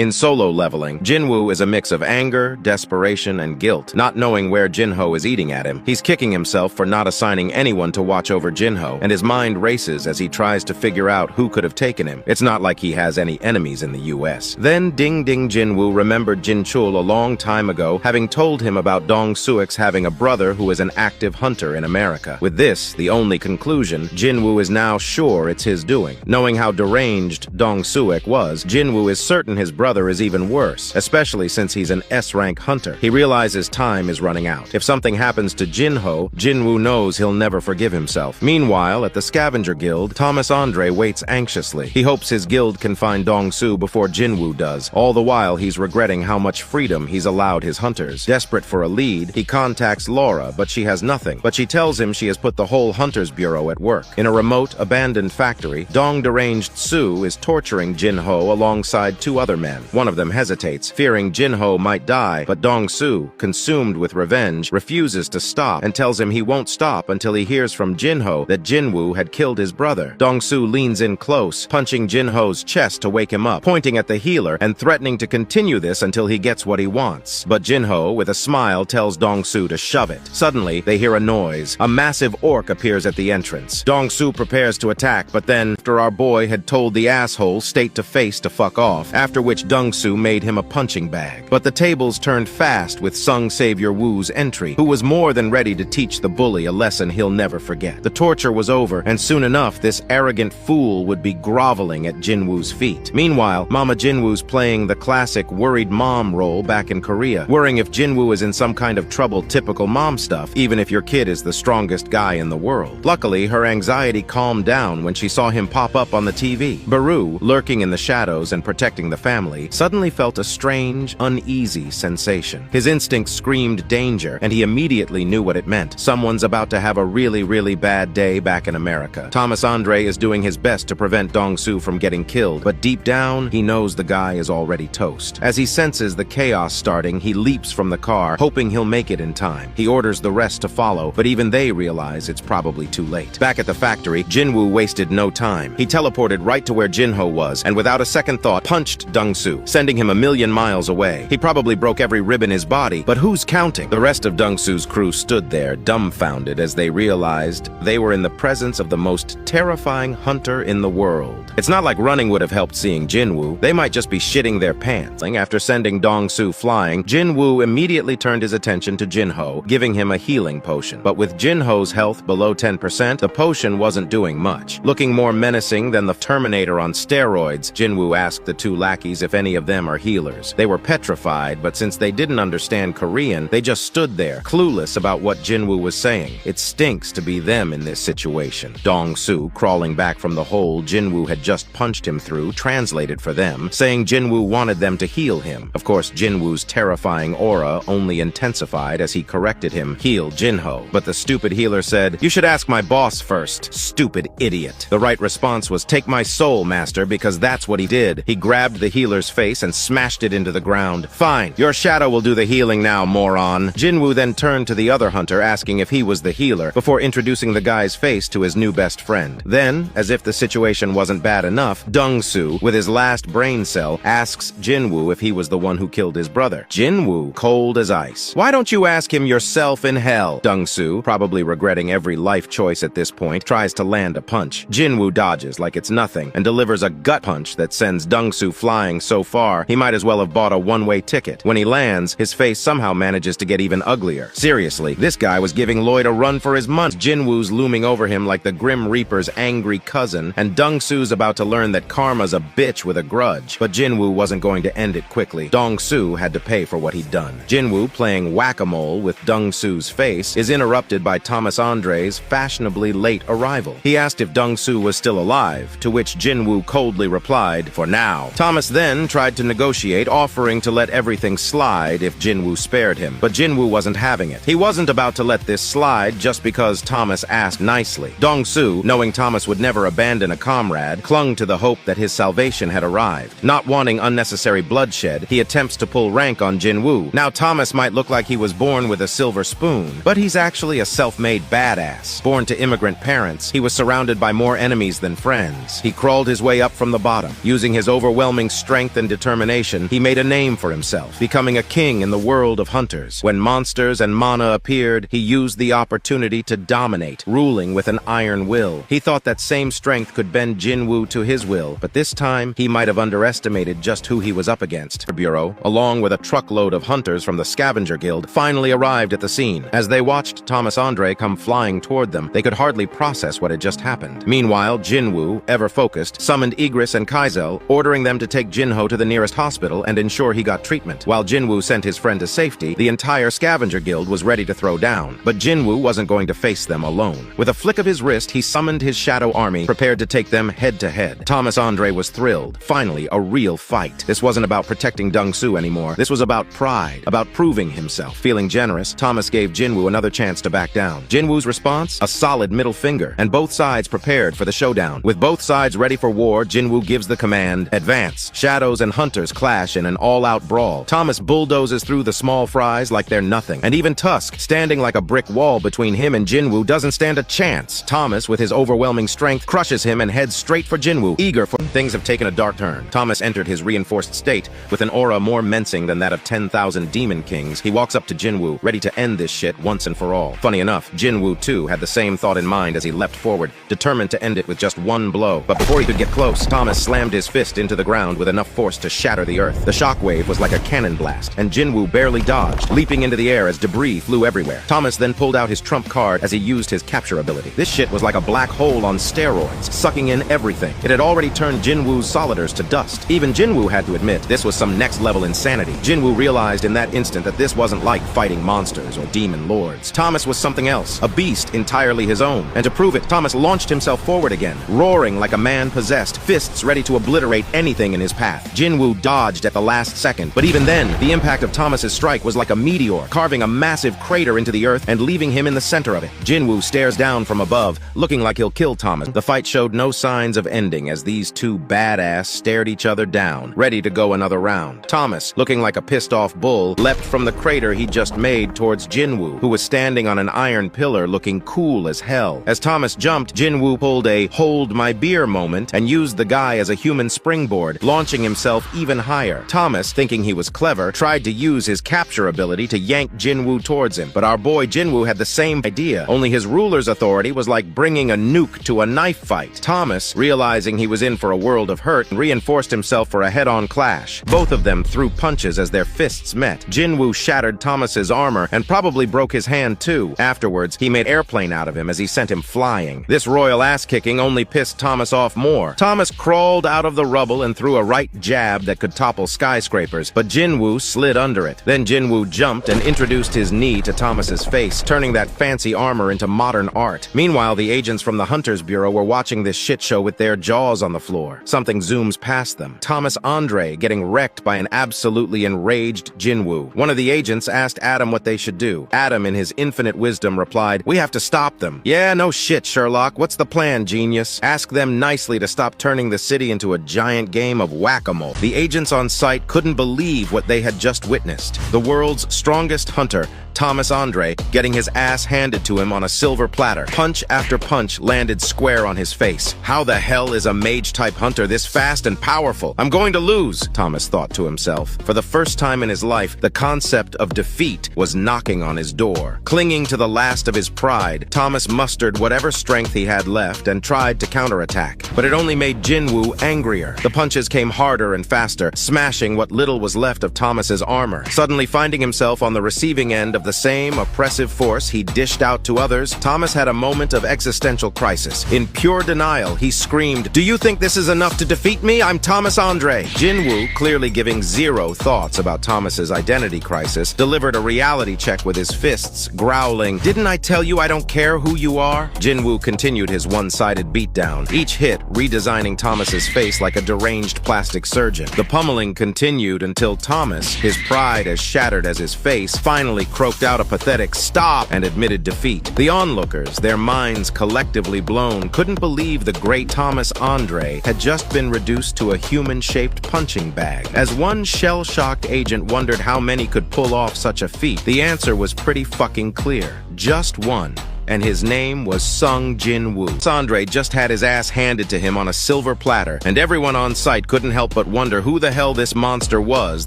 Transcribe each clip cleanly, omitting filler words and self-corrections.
In Solo Leveling, Jinwoo is a mix of anger, desperation, and guilt. Not knowing where Jinho is eating at him, he's kicking himself for not assigning anyone to watch over Jinho, and his mind races as he tries to figure out who could have taken him. It's not like he has any enemies in the US. Then Ding Ding Jinwoo remembered Jinchul a long time ago, having told him about Dong Suix having a brother who is an active hunter in America. With this, the only conclusion, Jinwoo is now sure it's his doing. Knowing how deranged Dong Suix was, Jinwoo is certain his brother is even worse, especially since he's an S-rank hunter. He realizes time is running out. If something happens to Jinho, Jinwoo knows he'll never forgive himself. Meanwhile, at the Scavenger Guild, Thomas Andre waits anxiously. He hopes his guild can find Dong Su before Jinwoo does. All the while, he's regretting how much freedom he's allowed his hunters. Desperate for a lead, he contacts Laura, but she has nothing. But she tells him she has put the whole Hunters Bureau at work. In a remote, abandoned factory, Dong Deranged Su is torturing Jinho alongside two other men. One of them hesitates, fearing Jinho might die, but Dong Su, consumed with revenge, refuses to stop and tells him he won't stop until he hears from Jinho that Jinwoo had killed his brother. Dong Su leans in close, punching Jinho's chest to wake him up, pointing at the healer and threatening to continue this until he gets what he wants. But Jinho, with a smile, tells Dong Su to shove it. Suddenly, they hear a noise. A massive orc appears at the entrance. Dong Su prepares to attack, but then, after our boy had told the asshole state to face to fuck off, after which Dong Su made him a punching bag. But the tables turned fast with Sung Savior Wu's entry, who was more than ready to teach the bully a lesson he'll never forget. The torture was over, and soon enough, this arrogant fool would be groveling at Jinwoo's feet. Meanwhile, Mama Jinwoo's playing the classic worried mom role back in Korea, worrying if Jinwoo is in some kind of trouble, typical mom stuff, even if your kid is the strongest guy in the world. Luckily, her anxiety calmed down when she saw him pop up on the TV. Baru, lurking in the shadows and protecting the family, suddenly felt a strange, uneasy sensation. His instincts screamed danger, and he immediately knew what it meant. Someone's about to have a really bad day back in America. Thomas Andre is doing his best to prevent Dong Su from getting killed, but deep down, he knows the guy is already toast. As he senses the chaos starting, he leaps from the car, hoping he'll make it in time. He orders the rest to follow, but even they realize it's probably too late. Back at the factory, Jinwoo wasted no time. He teleported right to where Jinho was, and without a second thought, punched Dong Su, sending him a million miles away. He probably broke every rib in his body, but who's counting? The rest of Dong Su's crew stood there, dumbfounded, as they realized they were in the presence of the most terrifying hunter in the world. It's not like running would have helped seeing Jinwoo. They might just be shitting their pants. After sending Dong Su flying, Jinwoo immediately turned his attention to Jinho, giving him a healing potion. But with Jinho's health below 10%, the potion wasn't doing much. Looking more menacing than the Terminator on steroids, Jinwoo asked the two lackeys if any of them are healers. They were petrified, but since they didn't understand Korean, they just stood there, clueless about what Jinwoo was saying. It stinks to be them in this situation. Dong Su, crawling back from the hole Jinwoo had just punched him through, translated for them, saying Jinwoo wanted them to heal him. Of course, Jinwoo's terrifying aura only intensified as he corrected him, heal Jinho. But the stupid healer said, "You should ask my boss first, stupid idiot." The right response was, "Take my soul, master," because that's what he did. He grabbed the healer's face and smashed it into the ground. "Fine, your shadow will do the healing now, moron." Jinwoo then turned to the other hunter, asking if he was the healer, before introducing the guy's face to his new best friend. Then, as if the situation wasn't bad enough, Dong Su, with his last brain cell, asks Jinwoo if he was the one who killed his brother. Jinwoo, cold as ice. "Why don't you ask him yourself in hell?" Dong Su, probably regretting every life choice at this point, tries to land a punch. Jinwoo dodges like it's nothing and delivers a gut punch that sends Dong Su flying so far he might as well have bought a one-way ticket. When he lands, his face somehow manages to get even uglier. Seriously, this guy was giving Lloyd a run for his money. Jinwoo's looming over him like the Grim Reaper's angry cousin, and Dong Su's about to learn that karma's a bitch with a grudge. But Jinwoo wasn't going to end it quickly. Dong Su had to pay for what he'd done. Jinwoo, playing whack-a-mole with Dong Su's face, is interrupted by Thomas Andre's fashionably late arrival. He asked if Dong Su was still alive, to which Jinwoo coldly replied, "For now." Thomas then tried to negotiate, offering to let everything slide if Jinwoo spared him. But Jinwoo wasn't having it. He wasn't about to let this slide just because Thomas asked nicely. Dong Su, knowing Thomas would never abandon a comrade, clung to the hope that his salvation had arrived. Not wanting unnecessary bloodshed, he attempts to pull rank on Jinwoo. Now Thomas might look like he was born with a silver spoon, but he's actually a self-made badass. Born to immigrant parents, he was surrounded by more enemies than friends. He crawled his way up from the bottom, using his overwhelming strength strength and determination, he made a name for himself, becoming a king in the world of hunters. When monsters and mana appeared, he used the opportunity to dominate, ruling with an iron will. He thought that same strength could bend Jinwoo to his will, but this time, he might have underestimated just who he was up against. The Bureau, along with a truckload of hunters from the Scavenger Guild, finally arrived at the scene. As they watched Thomas Andre come flying toward them, they could hardly process what had just happened. Meanwhile, Jinwoo, ever focused, summoned Igris and Kaizel, ordering them to take Jinho to the nearest hospital and ensure he got treatment. While Jinwoo sent his friend to safety, the entire Scavenger Guild was ready to throw down. But Jinwoo wasn't going to face them alone. With a flick of his wrist, he summoned his shadow army, prepared to take them head-to-head. Thomas Andre was thrilled. Finally, a real fight. This wasn't about protecting Dongsu anymore. This was about pride, about proving himself. Feeling generous, Thomas gave Jinwoo another chance to back down. Jinwoo's response? A solid middle finger, and both sides prepared for the showdown. With both sides ready for war, Jinwoo gives the command, advance. Shadows and hunters clash in an all-out brawl. Thomas bulldozes through the small fries like they're nothing, and even Tusk, standing like a brick wall between him and Jinwoo, doesn't stand a chance. Thomas, with his overwhelming strength, crushes him and heads straight for Jinwoo, eager for... Things have taken a dark turn. Thomas entered his reinforced state with an aura more menacing than that of 10,000 demon kings. He walks up to Jinwoo, ready to end this shit once and for all. Funny enough, Jinwoo too had the same thought in mind as he leapt forward, determined to end it with just one blow. But before he could get close, Thomas slammed his fist into the ground with enough force to shatter the earth. The shockwave was like a cannon blast, and Jinwoo barely dodged, leaping into the air as debris flew everywhere. Thomas then pulled out his trump card as he used his capture ability. This shit was like a black hole on steroids, sucking in everything. It had already turned Jinwoo's solidars to dust. Even Jinwoo had to admit this was some next-level insanity. Jinwoo realized in that instant that this wasn't like fighting monsters or demon lords. Thomas was something else, a beast entirely his own. And to prove it, Thomas launched himself forward again, roaring like a man possessed, fists ready to obliterate anything in his path. Jinwoo dodged at the last second, but even then, the impact of Thomas's strike was like a meteor, carving a massive crater into the earth and leaving him in the center of it. Jinwoo stares down from above, looking like he'll kill Thomas. The fight showed no signs of ending as these two badass stared each other down, ready to go another round. Thomas, looking like a pissed-off bull, leapt from the crater he just made towards Jinwoo, who was standing on an iron pillar looking cool as hell. As Thomas jumped, Jinwoo pulled a hold my beer moment and used the guy as a human springboard, launching himself even higher. Thomas, thinking he was clever, tried to use his capture ability to yank Jinwoo towards him, but our boy Jinwoo had the same idea, only his ruler's authority was like bringing a nuke to a knife fight. Thomas, realizing he was in for a world of hurt, reinforced himself for a head-on clash. Both of them threw punches as their fists met. Jinwoo shattered Thomas's armor and probably broke his hand too. Afterwards, he made airplane out of him as he sent him flying. This royal ass-kicking only pissed Thomas off more. Thomas crawled out of the rubble and threw a right jab that could topple skyscrapers, but Jinwoo slid under it. Then Jinwoo jumped and introduced his knee to Thomas's face, turning that fancy armor into modern art. Meanwhile, the agents from the Hunters Bureau were watching this shit show with their jaws on the floor. Something zooms past them. Thomas Andre getting wrecked by an absolutely enraged Jinwoo. One of the agents asked Adam what they should do. Adam, in his infinite wisdom, replied, "We have to stop them." "Yeah, no shit, Sherlock. What's the plan, genius?" "Ask them nicely to stop turning the city into a giant game of whack-a-mole." The agents on site couldn't believe what they had just witnessed. The world's strongest hunter, Thomas Andre, getting his ass handed to him on a silver platter. Punch after punch landed square on his face. How the hell is a mage-type hunter this fast and powerful? "I'm going to lose," Thomas thought to himself. For the first time in his life, the concept of defeat was knocking on his door. Clinging to the last of his pride, Thomas mustered whatever strength he had left and tried to counterattack. But it only made Jinwoo angrier. The punches came harder and faster, smashing what little was left of Thomas's armor. Suddenly finding himself on the receiving end of the same oppressive force he dished out to others, Thomas had a moment of existential crisis. In pure denial, he screamed, "Do you think this is enough to defeat me? I'm Thomas Andre." Jinwoo, clearly giving zero thoughts about Thomas's identity crisis, delivered a reality check with his fists, growling, "Didn't I tell you I don't care who you are?" Jinwoo continued his one-sided beatdown, each hit redesigning Thomas's face like a deranged plastic surgeon. The pummeling continued until Thomas, his pride as shattered as his face, finally croaked out a pathetic "stop" and admitted defeat. The onlookers, their minds collectively blown, couldn't believe the great Thomas Andre had just been reduced to a human-shaped punching bag. As one shell-shocked agent wondered how many could pull off such a feat, the answer was pretty fucking clear. Just one. and his name was Sung Jin-woo. Sandre just had his ass handed to him on a silver platter, and everyone on site couldn't help but wonder who the hell this monster was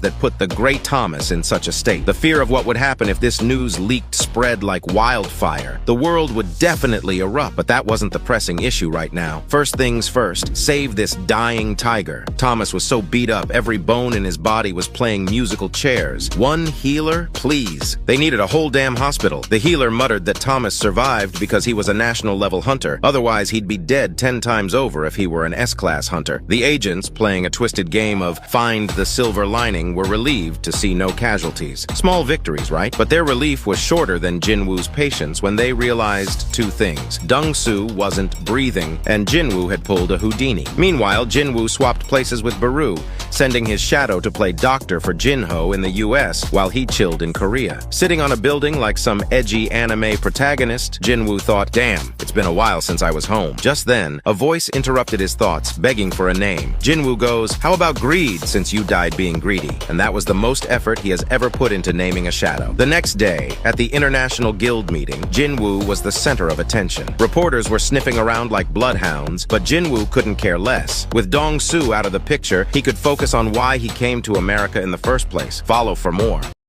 that put the great Thomas in such a state. The fear of what would happen if this news leaked spread like wildfire. The world would definitely erupt, but that wasn't the pressing issue right now. First things first, save this dying tiger. Thomas was so beat up, every bone in his body was playing musical chairs. One healer? Please. They needed a whole damn hospital. The healer muttered that Thomas survived because he was a national-level hunter. Otherwise, he'd be dead 10 times over if he were an S-class hunter. The agents, playing a twisted game of find the silver lining, were relieved to see no casualties. Small victories, right? But their relief was shorter than Jin-woo's patience when they realized two things. Dong-soo wasn't breathing, and Jin-woo had pulled a Houdini. Meanwhile, Jin-woo swapped places with Baru, sending his shadow to play doctor for Jin-ho in the US while he chilled in Korea. Sitting on a building like some edgy anime protagonist, Jin-woo thought, damn, it's been a while since I was home. Just then, a voice interrupted his thoughts, begging for a name. Jin-woo goes, how about Greed, since you died being greedy? And that was the most effort he has ever put into naming a shadow. The next day, at the International Guild meeting, Jin-woo was the center of attention. Reporters were sniffing around like bloodhounds, but Jin-woo couldn't care less. With Dong-soo out of the picture, he could focus on why he came to America in the first place. Follow for more.